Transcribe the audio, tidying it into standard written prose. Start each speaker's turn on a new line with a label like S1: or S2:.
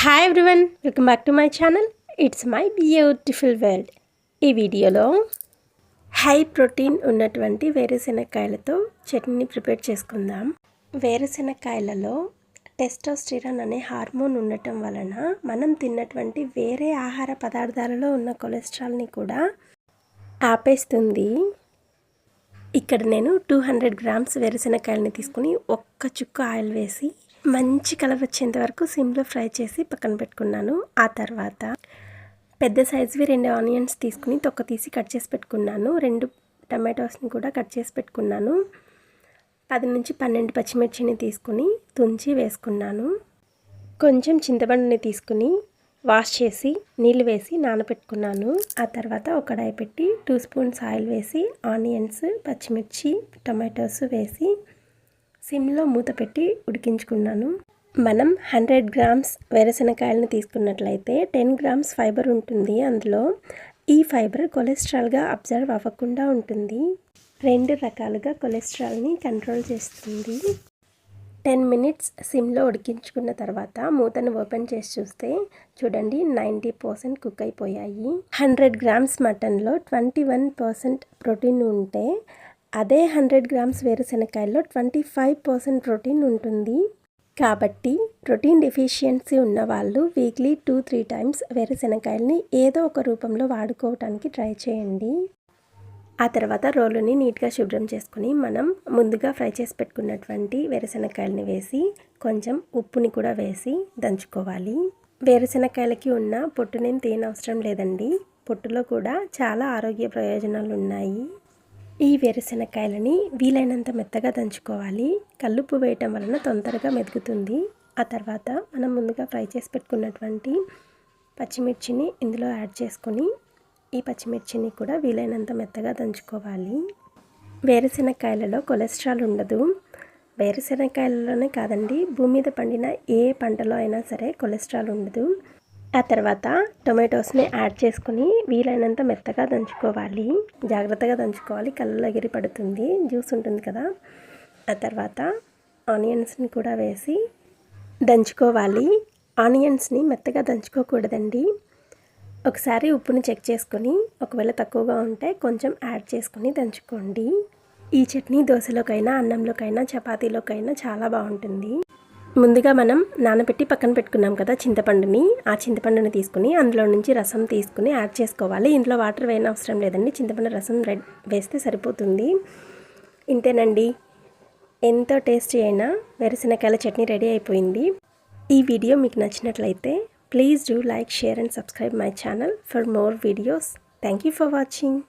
S1: Hi everyone, welcome back to my channel. It's my beautiful world. ఈ వీడియోలో high protein ఉన్నటువంటి వేరుశెనగకాయలతో చట్నీని prepare చేసుకుందాం. వేరుశెనగకాయలలో టెస్టోస్టిరాన్ అనే హార్మోన్ ఉండటం వలన మనం తిన్నటువంటి వేరే ఆహార పదార్థాలలో ఉన్న కొలెస్ట్రాల్ని కూడా ఆపేస్తుంది. ఇక్కడ నేను 200 గ్రామ్స్ వేరుశెనగకాయలని తీసుకుని ఒక్క చుక్క ఆయిల్ వేసి మంచి కలర్ వచ్చేంత వరకు సిమ్లో ఫ్రై చేసి పక్కన పెట్టుకున్నాను. ఆ తర్వాత పెద్ద సైజువి 2 ఆనియన్స్ తీసుకుని తొక్క తీసి కట్ చేసి పెట్టుకున్నాను. 2 టమాటోస్ని కూడా కట్ చేసి పెట్టుకున్నాను. 10 నుంచి 12 పచ్చిమిర్చిని తీసుకుని తుంచి వేసుకున్నాను. కొంచెం చింతపండుని తీసుకుని వాష్ చేసి నీళ్ళు వేసి నానబెట్టుకున్నాను. ఆ తర్వాత ఒక కడాయి పెట్టి 2 స్పూన్స్ ఆయిల్ వేసి ఆనియన్స్, పచ్చిమిర్చి, టమాటోస్ వేసి సిమ్లో మూత పెట్టి ఉడికించుకున్నాను. మనం 100 గ్రామ్స్ వేరుశెనగకాయలను తీసుకున్నట్లయితే 10 గ్రామ్స్ ఫైబర్ ఉంటుంది. అందులో ఈ ఫైబర్ కొలెస్ట్రాల్గా అబ్జర్వ్ అవ్వకుండా ఉంటుంది. 2 రకాలుగా కొలెస్ట్రాల్ని కంట్రోల్ చేస్తుంది. 10 మినిట్స్ సిమ్లో ఉడికించుకున్న తర్వాత మూతను ఓపెన్ చేసి చూస్తే చూడండి 90% కుక్ అయిపోయాయి. 100 గ్రామ్స్ మటన్లో 21% ప్రోటీన్ ఉంటే అదే 100 గ్రామ్స్ వేరుశెనగకాయల్లో 25% ప్రోటీన్ ఉంటుంది. కాబట్టి ప్రోటీన్ డెఫిషియన్సీ ఉన్నవాళ్ళు వీక్లీ 2-3 టైమ్స్ వేరుశెనగకాయలని ఏదో ఒక రూపంలో వాడుకోవటానికి ట్రై చేయండి. ఆ తర్వాత రోలుని నీట్గా శుభ్రం చేసుకుని మనం ముందుగా ఫ్రై చేసి పెట్టుకున్నటువంటి వేరుశెనగకాయలని వేసి కొంచెం ఉప్పుని కూడా వేసి దంచుకోవాలి. వేరుశెనగకాయలకి ఉన్న పొట్టునేం తీయనవసరం లేదండి. పొట్టులో కూడా చాలా ఆరోగ్య ప్రయోజనాలు ఉన్నాయి. ఈ వేరుశెనగకాయలని వీలైనంత మెత్తగా దంచుకోవాలి. కల్లుప్పు వేయటం వలన తొందరగా మెదుగుతుంది. ఆ తర్వాత మనం ముందుగా ఫ్రై చేసి పెట్టుకున్నటువంటి పచ్చిమిర్చిని ఇందులో యాడ్ చేసుకొని ఈ పచ్చిమిర్చిని కూడా వీలైనంత మెత్తగా దంచుకోవాలి. వేరుశెనగకాయలలో కొలెస్ట్రాల్ ఉండదు. వేరుశెనగకాయలలోనే కాదండి, భూమి మీద పండిన ఏ పంటలో అయినా సరే కొలెస్ట్రాల్ ఉండదు. ఆ తర్వాత టొమాటోస్ని యాడ్ చేసుకుని వీలైనంత మెత్తగా దంచుకోవాలి. జాగ్రత్తగా దంచుకోవాలి, కళ్ళలో ఎగిరి పడుతుంది, జ్యూస్ ఉంటుంది కదా. ఆ తర్వాత ఆనియన్స్ని కూడా వేసి దంచుకోవాలి. ఆనియన్స్ని మెత్తగా దంచుకోకూడదండి. ఒకసారి ఉప్పుని చెక్ చేసుకొని ఒకవేళ తక్కువగా ఉంటే కొంచెం యాడ్ చేసుకొని దంచుకోండి. ఈ చట్నీ దోశలోకైనా, అన్నంలోకైనా, చపాతీలోకైనా చాలా బాగుంటుంది. ముందుగా మనం నానబెట్టి పక్కన పెట్టుకున్నాం కదా చింతపండుని, ఆ చింతపండుని తీసుకుని అందులో నుంచి రసం తీసుకుని యాడ్ చేసుకోవాలి. ఇందులో వాటర్ వేయనవసరం లేదండి, చింతపండు రసం వేస్తే సరిపోతుంది. ఇంతేనండి, ఎంతో టేస్టీ అయిన వేరుశెనగకాయల చట్నీ రెడీ అయిపోయింది. ఈ వీడియో మీకు నచ్చినట్లయితే please do like, share and subscribe my channel for more videos. Thank you for watching.